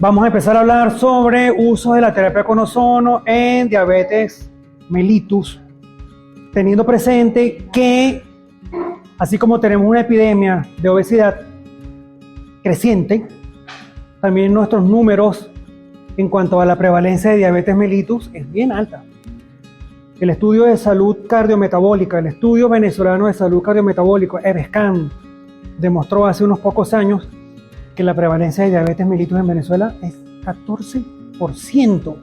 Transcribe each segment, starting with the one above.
Vamos a empezar a hablar sobre uso de la terapia con ozono en diabetes mellitus, teniendo presente que, así como tenemos una epidemia de obesidad creciente, también nuestros números en cuanto a la prevalencia de diabetes mellitus es bien alta. El estudio de salud cardiometabólica, el estudio venezolano de salud cardiometabólica, EVESCAN, demostró hace unos pocos años que la prevalencia de diabetes mellitus en Venezuela es 14%.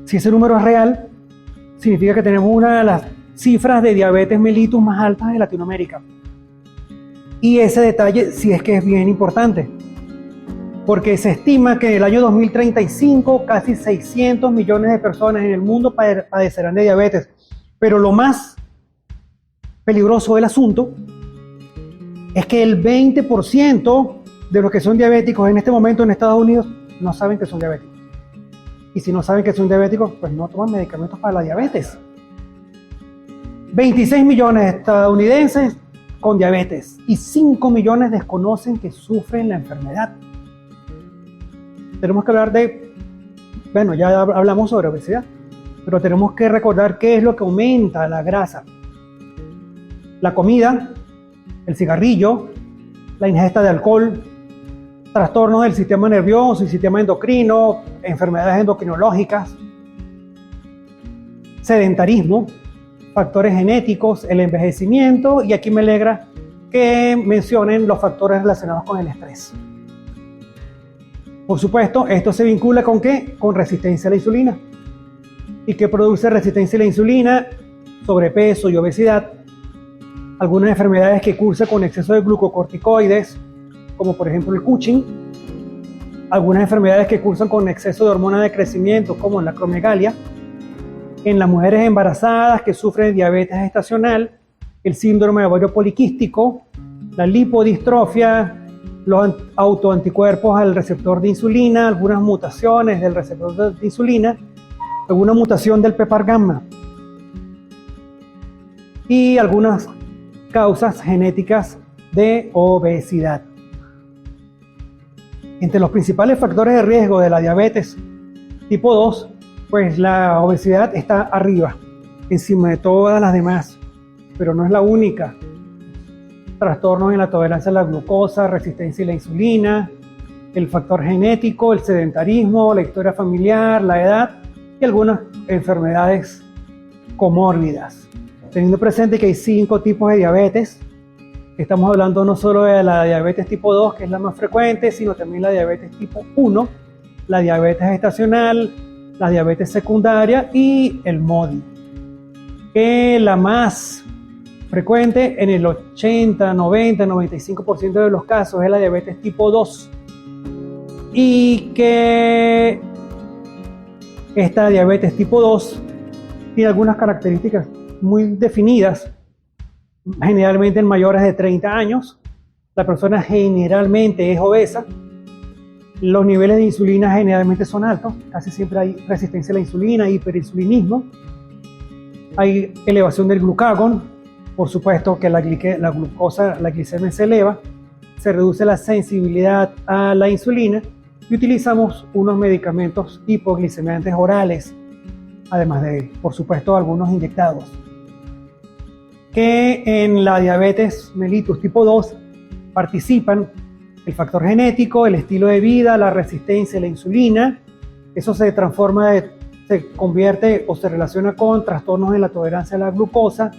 Si ese número es real, significa que tenemos una de las cifras de diabetes mellitus más altas de Latinoamérica. Y ese detalle sí es que es bien importante, porque se estima que en el año 2035 casi 600 millones de personas en el mundo padecerán de diabetes. Pero lo más peligroso del asunto es que el 20% de los que son diabéticos en este momento en Estados Unidos no saben que son diabéticos. Y si no saben que son diabéticos, pues no toman medicamentos para la diabetes. 26 millones de estadounidenses con diabetes y 5 millones desconocen que sufren la enfermedad. Tenemos que hablar de, bueno, ya hablamos sobre obesidad, pero tenemos que recordar qué es lo que aumenta la grasa. La comida, el cigarrillo, la ingesta de alcohol, trastornos del sistema nervioso y sistema endocrino, enfermedades endocrinológicas, sedentarismo, factores genéticos, el envejecimiento, y aquí me alegra que mencionen los factores relacionados con el estrés. Por supuesto, esto se vincula ¿con qué? Con resistencia a la insulina. ¿Y qué produce resistencia a la insulina? Sobrepeso y obesidad. Algunas enfermedades que cursan con exceso de glucocorticoides, como por ejemplo el Cushing. Algunas enfermedades que cursan con exceso de hormona de crecimiento, como la acromegalia. En las mujeres embarazadas que sufren diabetes gestacional, el síndrome de ovario poliquístico, la lipodistrofia, los autoanticuerpos al receptor de insulina, algunas mutaciones del receptor de insulina, alguna mutación del PPAR gamma y algunas causas genéticas de obesidad. Entre los principales factores de riesgo de la diabetes tipo 2, pues la obesidad está arriba, encima de todas las demás, pero no es la única. Trastornos en la tolerancia a la glucosa, resistencia a la insulina, el factor genético, el sedentarismo, la historia familiar, la edad y algunas enfermedades comórbidas. Teniendo presente que hay 5 tipos de diabetes, estamos hablando no solo de la diabetes tipo 2, que es la más frecuente, sino también la diabetes tipo 1, la diabetes gestacional, la diabetes secundaria y el MODY. Que la más frecuente en el 80, 90, 95% de los casos es la diabetes tipo 2. Y que esta diabetes tipo 2 tiene algunas características muy definidas. Generalmente en mayores de 30 años, la persona generalmente es obesa, los niveles de insulina generalmente son altos, casi siempre hay resistencia a la insulina, hiperinsulinismo, hay elevación del glucagón, por supuesto que la glucosa, la glicemia se eleva, se reduce la sensibilidad a la insulina y utilizamos unos medicamentos hipoglicemiantes orales, además de, por supuesto, algunos inyectados. Que en la diabetes mellitus tipo 2 participan el factor genético, el estilo de vida, la resistencia a la insulina. Eso se transforma, se convierte o se relaciona con trastornos en la tolerancia a la glucosa,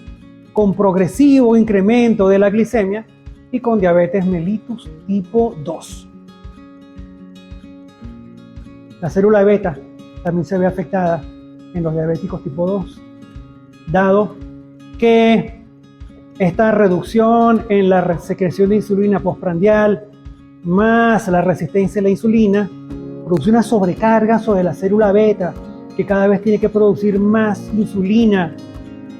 con progresivo incremento de la glicemia y con diabetes mellitus tipo 2. La célula beta también se ve afectada en los diabéticos tipo 2, dado que esta reducción en la secreción de insulina postprandial más la resistencia a la insulina produce una sobrecarga sobre la célula beta que cada vez tiene que producir más insulina.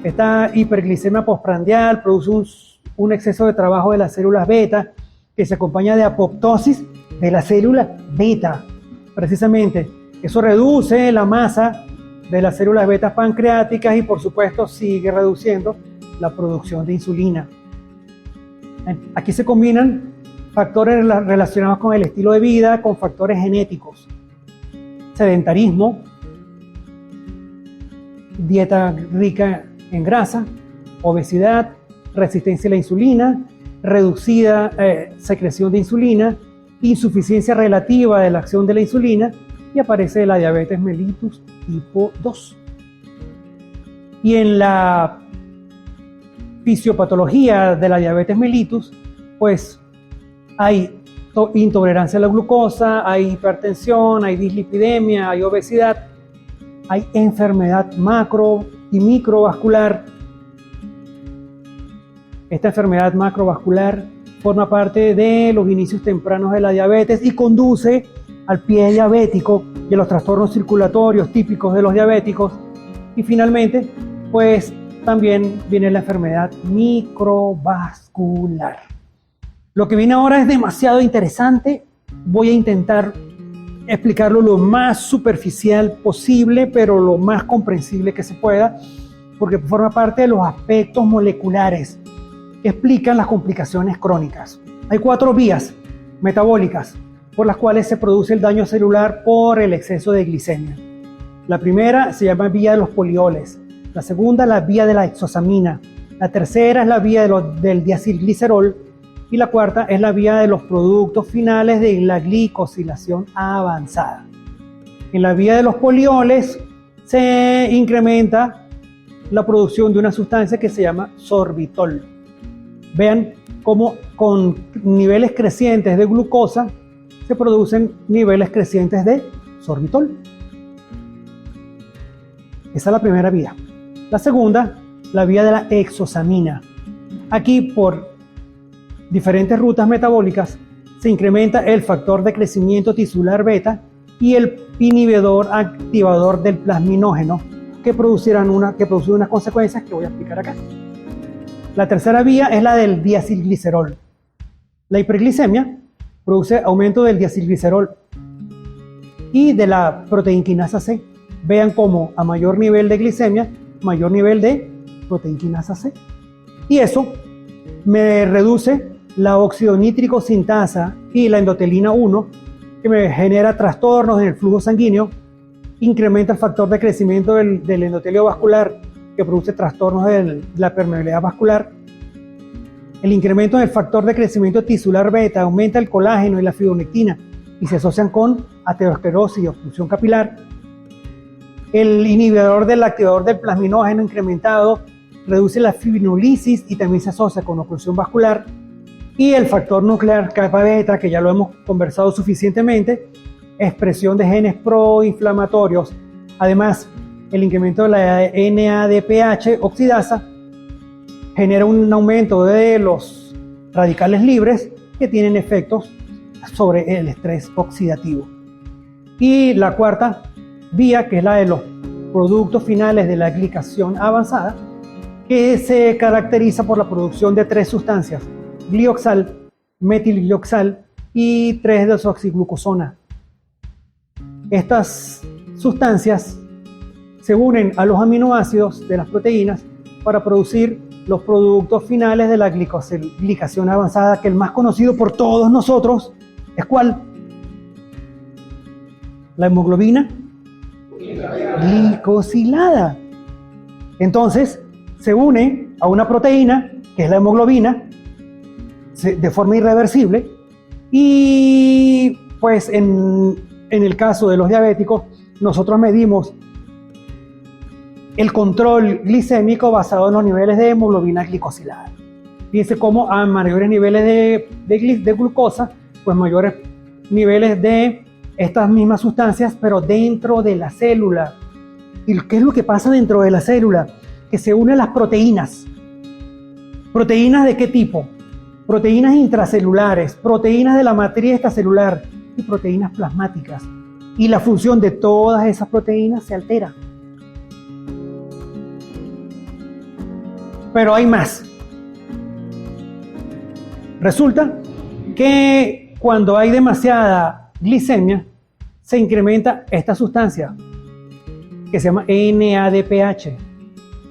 Esta hiperglicemia postprandial produce un exceso de trabajo de las células beta que se acompaña de apoptosis de la célula beta. Precisamente, eso reduce la masa de las células beta pancreáticas y por supuesto sigue reduciendo la producción de insulina. Aquí se combinan factores relacionados con el estilo de vida, con factores genéticos, sedentarismo, dieta rica en grasa, obesidad, resistencia a la insulina, reducida secreción de insulina, insuficiencia relativa de la acción de la insulina, y aparece la diabetes mellitus tipo 2. Y en la fisiopatología de la diabetes mellitus, pues hay intolerancia a la glucosa, hay hipertensión, hay dislipidemia, hay obesidad, hay enfermedad macro y microvascular. Esta enfermedad macrovascular forma parte de los inicios tempranos de la diabetes y conduce al pie diabético y a los trastornos circulatorios típicos de los diabéticos. Y finalmente, pues también viene la enfermedad microvascular. Lo que viene ahora es demasiado interesante. Voy a intentar explicarlo lo más superficial posible, pero lo más comprensible que se pueda, porque forma parte de los aspectos moleculares que explican las complicaciones crónicas. Hay 4 vías metabólicas por las cuales se produce el daño celular por el exceso de glicemia. La primera se llama vía de los polioles, la segunda la vía de la exosamina, la tercera es la vía del diacilglicerol y la cuarta es la vía de los productos finales de la glicosilación avanzada. En la vía de los polioles se incrementa la producción de una sustancia que se llama sorbitol. Vean cómo con niveles crecientes de glucosa se producen niveles crecientes de sorbitol. Esa es la primera vía. La segunda, la vía de la exosamina. Aquí, por diferentes rutas metabólicas, se incrementa el factor de crecimiento tisular beta y el inhibidor activador del plasminógeno, que producen unas consecuencias que voy a explicar acá. La tercera vía es la del diacilglicerol. La hiperglicemia produce aumento del diacilglicerol y de la proteinquinasa C. Vean cómo a mayor nivel de glicemia, mayor nivel de proteinquinasa C. Y eso me reduce la óxido nítrico sintasa y la endotelina 1, que me genera trastornos en el flujo sanguíneo, incrementa el factor de crecimiento del endotelio vascular, que produce trastornos de la permeabilidad vascular. El incremento del factor de crecimiento tisular beta aumenta el colágeno y la fibronectina y se asocian con aterosclerosis y obstrucción capilar. El inhibidor del activador del plasminógeno incrementado reduce la fibrinolisis y también se asocia con oclusión vascular. Y el factor nuclear kappa beta, que ya lo hemos conversado suficientemente, expresión de genes proinflamatorios. Además, el incremento de la NADPH oxidasa genera un aumento de los radicales libres que tienen efectos sobre el estrés oxidativo. Y la cuarta vía, que es la de los productos finales de la glicación avanzada, que se caracteriza por la producción de 3 sustancias: glioxal, metilglioxal y 3-desoxiglucosona. Estas sustancias se unen a los aminoácidos de las proteínas para producir los productos finales de la glicación avanzada, que el más conocido por todos nosotros es ¿cuál? La hemoglobina glicosilada. Entonces se une a una proteína que es la hemoglobina de forma irreversible, y pues en el caso de los diabéticos nosotros medimos el control glicémico basado en los niveles de hemoglobina glicosilada. Fíjense cómo a mayores niveles de glucosa, pues mayores niveles de estas mismas sustancias, pero dentro de la célula. ¿Y qué es lo que pasa dentro de la célula? Que se unen las proteínas. ¿Proteínas de qué tipo? Proteínas intracelulares, proteínas de la matriz extracelular y proteínas plasmáticas. Y la función de todas esas proteínas se altera. Pero hay más. Resulta que cuando hay demasiada glicemia, se incrementa esta sustancia que se llama NADPH.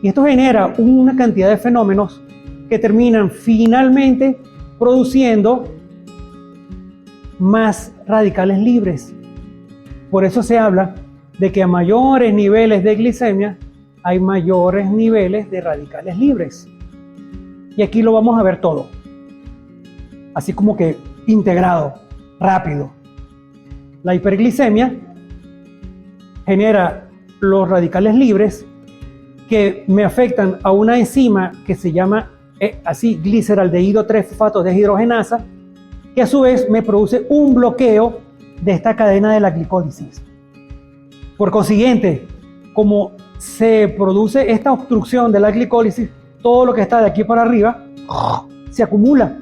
Y esto genera una cantidad de fenómenos que terminan finalmente produciendo más radicales libres. Por eso se habla de que a mayores niveles de glicemia hay mayores niveles de radicales libres. Y aquí lo vamos a ver todo, así como que integrado, rápido. La hiperglicemia genera los radicales libres que me afectan a una enzima que se llama así gliceraldehído 3-fosfato deshidrogenasa, que a su vez me produce un bloqueo de esta cadena de la glicólisis. Por consiguiente, como se produce esta obstrucción de la glicólisis, todo lo que está de aquí para arriba se acumula.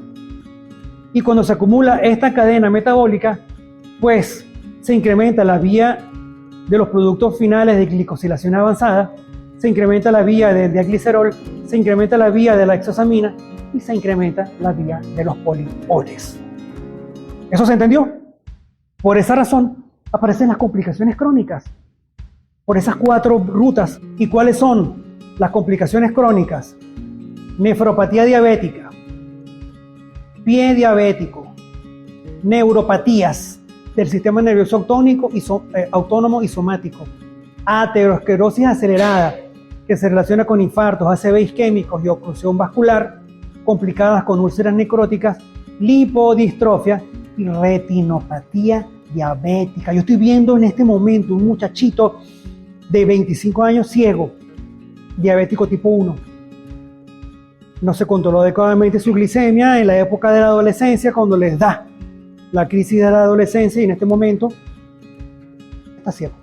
Y cuando se acumula esta cadena metabólica, pues se incrementa la vía de los productos finales de glicosilación avanzada, se incrementa la vía del diaglicerol, se incrementa la vía de la hexosamina y se incrementa la vía de los polioles. ¿Eso se entendió? Por esa razón aparecen las complicaciones crónicas, por esas 4 rutas. ¿Y cuáles son las complicaciones crónicas? Nefropatía diabética, pie diabético, neuropatías del sistema nervioso autónomo y somático, aterosclerosis acelerada, que se relaciona con infartos, ACV isquémicos y oclusión vascular, complicadas con úlceras necróticas, lipodistrofia y retinopatía diabética. Yo estoy viendo en este momento un muchachito de 25 años ciego, diabético tipo 1. No se controló adecuadamente su glicemia en la época de la adolescencia, cuando les da la crisis de la adolescencia, y en este momento está ciego.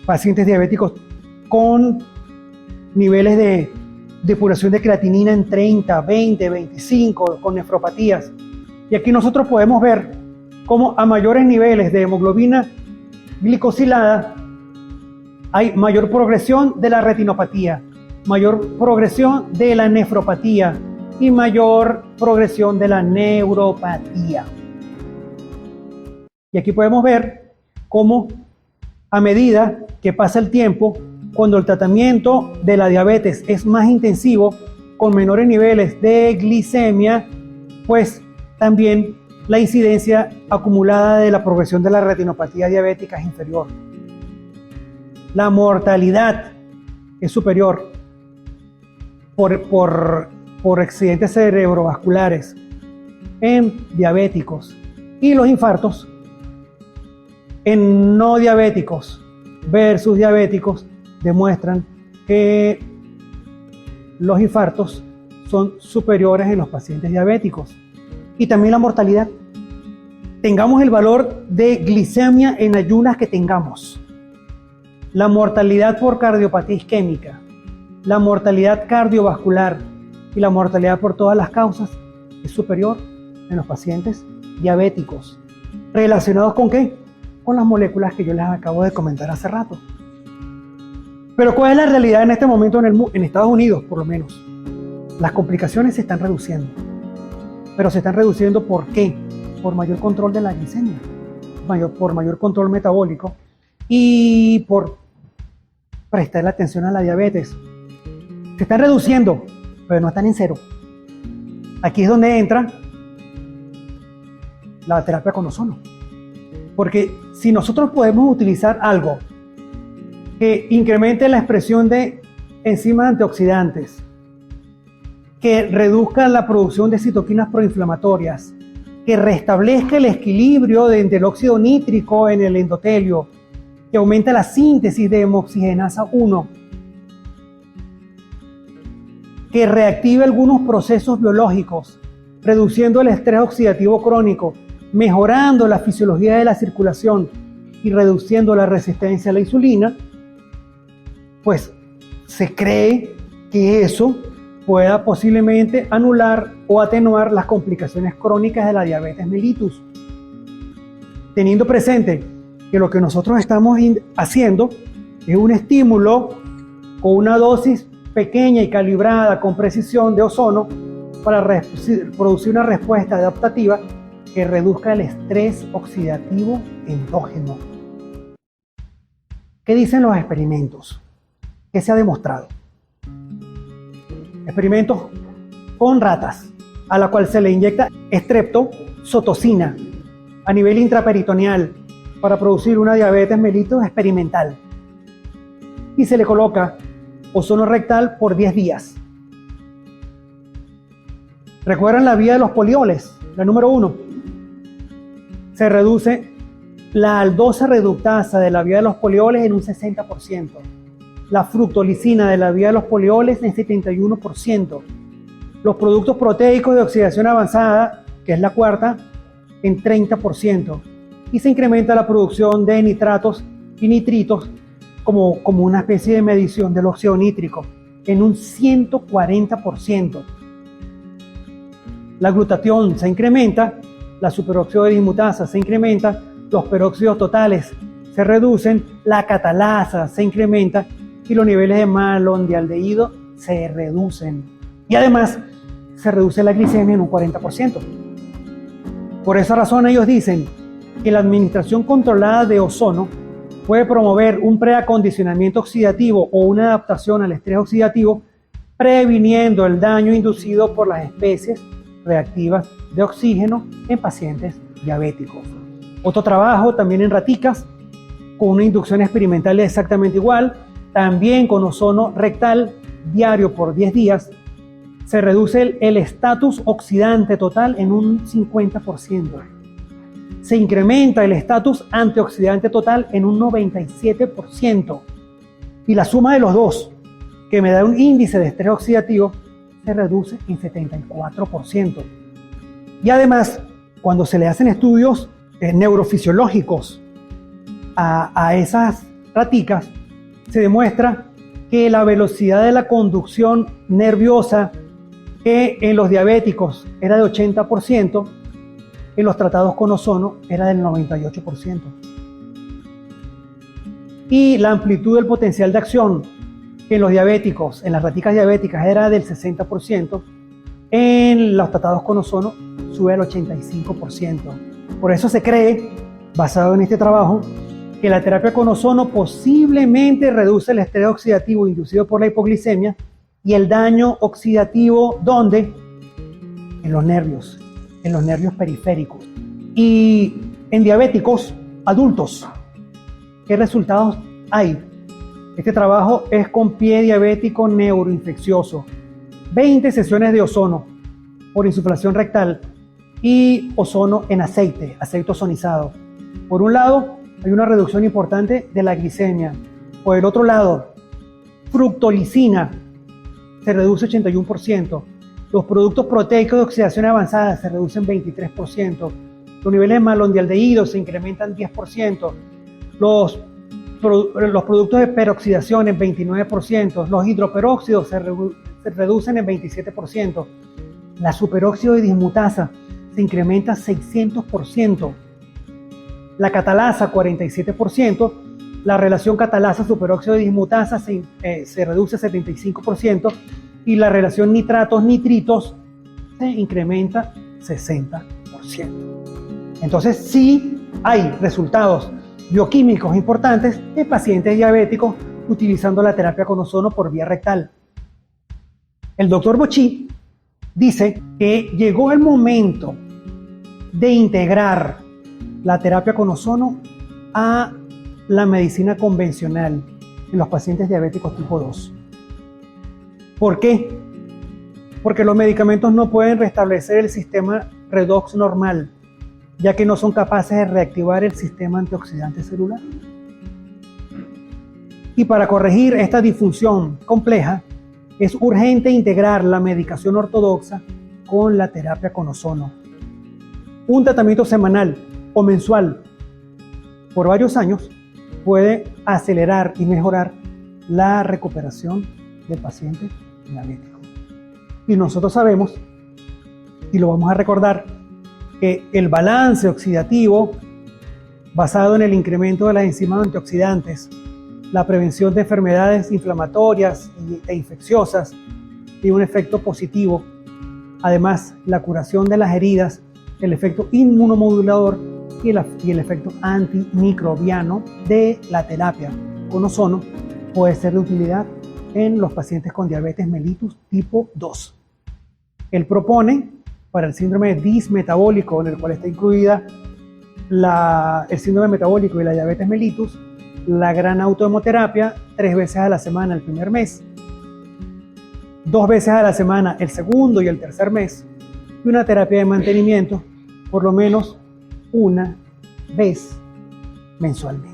Pacientes diabéticos con niveles de depuración de creatinina en 30, 20, 25, con nefropatías. Y aquí nosotros podemos ver cómo a mayores niveles de hemoglobina glicosilada hay mayor progresión de la retinopatía, mayor progresión de la nefropatía y mayor progresión de la neuropatía. Y aquí podemos ver cómo a medida que pasa el tiempo, cuando el tratamiento de la diabetes es más intensivo, con menores niveles de glicemia, pues también la incidencia acumulada de la progresión de la retinopatía diabética es inferior. La mortalidad es superior por accidentes cerebrovasculares en diabéticos, y los infartos en no diabéticos versus diabéticos demuestran que los infartos son superiores en los pacientes diabéticos. Y también la mortalidad. Tengamos el valor de glicemia en ayunas que tengamos, la mortalidad por cardiopatía isquémica, la mortalidad cardiovascular y la mortalidad por todas las causas es superior en los pacientes diabéticos. ¿Relacionados con qué? Con las moléculas que yo les acabo de comentar hace rato. Pero ¿cuál es la realidad en este momento en Estados Unidos, por lo menos? Las complicaciones se están reduciendo. Pero se están reduciendo ¿por qué? Por mayor control de la glicemia, por mayor control metabólico y por prestarle atención a la diabetes. Se están reduciendo, pero no están en cero. Aquí es donde entra la terapia con ozono. Porque si nosotros podemos utilizar algo que incremente la expresión de enzimas antioxidantes, que reduzca la producción de citoquinas proinflamatorias, que restablezca el equilibrio del óxido nítrico en el endotelio, que aumenta la síntesis de hemoxigenasa 1, que reactive algunos procesos biológicos, reduciendo el estrés oxidativo crónico, mejorando la fisiología de la circulación y reduciendo la resistencia a la insulina, pues se cree que eso pueda posiblemente anular o atenuar las complicaciones crónicas de la diabetes mellitus. Teniendo presente que lo que nosotros estamos haciendo es un estímulo con una dosis pequeña y calibrada con precisión de ozono para producir una respuesta adaptativa que reduzca el estrés oxidativo endógeno. ¿Qué dicen los experimentos? ¿Qué se ha demostrado? Experimentos con ratas, a la cual se le inyecta estreptozotocina, a nivel intraperitoneal para producir una diabetes mellitus experimental. Y se le coloca ozono rectal por 10 días. ¿Recuerdan la vía de los polioles? La número 1. Se reduce la aldosa reductasa de la vía de los polioles en un 60%. La fructolisina de la vía de los polioles en 71%. Los productos proteicos de oxidación avanzada, que es la cuarta, en 30%. Y se incrementa la producción de nitratos y nitritos como una especie de medición del óxido nítrico en un 140%. La glutatión se incrementa, la superóxido de dismutasa se incrementa, los peróxidos totales se reducen, la catalasa se incrementa y los niveles de malondialdehído se reducen. Y además se reduce la glicemia en un 40%. Por esa razón ellos dicen que la administración controlada de ozono puede promover un preacondicionamiento oxidativo o una adaptación al estrés oxidativo, previniendo el daño inducido por las especies reactivas de oxígeno en pacientes diabéticos. Otro trabajo también en raticas, con una inducción experimental exactamente igual, también con ozono rectal diario por 10 días, se reduce el estatus oxidante total en un 50%. Se incrementa el estatus antioxidante total en un 97%. Y la suma de los dos, que me da un índice de estrés oxidativo, se reduce en 74%. Y además, cuando se le hacen estudios neurofisiológicos a esas raticas, se demuestra que la velocidad de la conducción nerviosa, que en los diabéticos era de 80%, en los tratados con ozono era del 98%. Y la amplitud del potencial de acción, que en los diabéticos, en las raticas diabéticas era del 60%, en los tratados con ozono sube al 85%. Por eso se cree, basado en este trabajo, que la terapia con ozono posiblemente reduce el estrés oxidativo inducido por la hipoglicemia y el daño oxidativo, ¿dónde? En los nervios periféricos. Y en diabéticos adultos, ¿qué resultados hay? Este trabajo es con pie diabético neuroinfeccioso. 20 sesiones de ozono por insuflación rectal y ozono en aceite ozonizado. Por un lado, hay una reducción importante de la glicemia. Por el otro lado, fructolisina se reduce 81%. Los productos proteicos de oxidación avanzada se reducen 23%. Los niveles de malondialdehído se incrementan 10%. Los productos de peroxidación en 29%. Los hidroperóxidos se reducen en 27%. La superóxido de dismutasa se incrementa 600%. La catalasa 47%. La relación catalasa-superóxido de dismutasa se reduce 75%. Y la relación nitratos-nitritos se incrementa 60%. Entonces sí hay resultados bioquímicos importantes en pacientes diabéticos utilizando la terapia con ozono por vía rectal. El doctor Bochi dice que llegó el momento de integrar la terapia con ozono a la medicina convencional en los pacientes diabéticos tipo 2. ¿Por qué? Porque los medicamentos no pueden restablecer el sistema redox normal, ya que no son capaces de reactivar el sistema antioxidante celular. Y para corregir esta disfunción compleja, es urgente integrar la medicación ortodoxa con la terapia con ozono. Un tratamiento semanal o mensual por varios años puede acelerar y mejorar la recuperación del paciente diabético. Y nosotros sabemos, y lo vamos a recordar, que el balance oxidativo basado en el incremento de las enzimas antioxidantes, la prevención de enfermedades inflamatorias e infecciosas tiene un efecto positivo. Además, la curación de las heridas, el efecto inmunomodulador y el efecto antimicrobiano de la terapia con ozono puede ser de utilidad en los pacientes con diabetes mellitus tipo 2. Él propone para el síndrome dismetabólico, en el cual está incluida el síndrome metabólico y la diabetes mellitus, la gran autohemoterapia 3 veces a la semana el primer mes, 2 veces a la semana el segundo y el tercer mes, y una terapia de mantenimiento por lo menos una vez mensualmente.